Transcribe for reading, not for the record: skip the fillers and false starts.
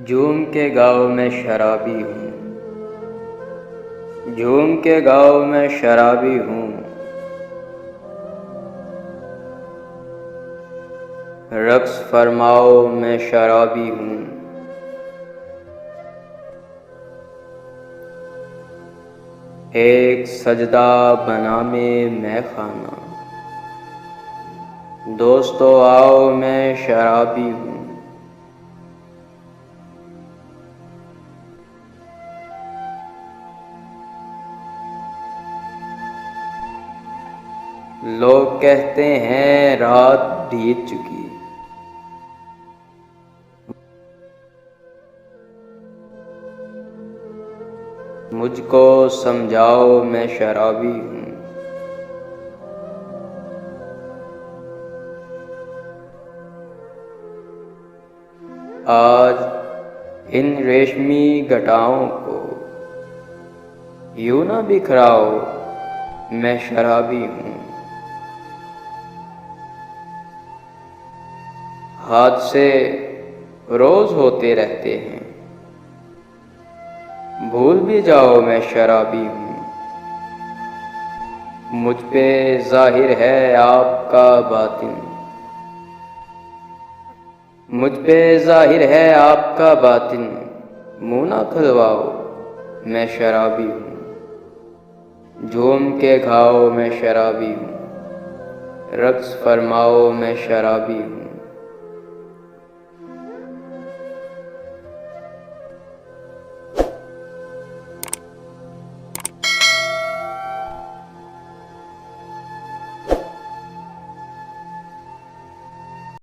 झूम के गाँव में शराबी हूँ, झूम के गाँव में शराबी हूँ, रक्स फरमाओ मैं शराबी हूँ। एक सजदा बना में मैं खाना, दोस्तों आओ मैं शराबी हूँ। लोग कहते हैं रात बीत चुकी, मुझको समझाओ मैं शराबी हूँ। आज इन रेशमी घटाओं को यूं ना बिखराओ मैं शराबी हूँ। हादसे रोज होते रहते हैं, भूल भी जाओ मैं शराबी हूँ। मुझ पे जाहिर है आपका बातिन, मुझ पे जाहिर है आपका बातिन, मुँह ना खुलवाओ मैं शराबी हूँ। झूम के खाओ मैं शराबी हूँ, रक्स फरमाओ मैं शराबी हूँ।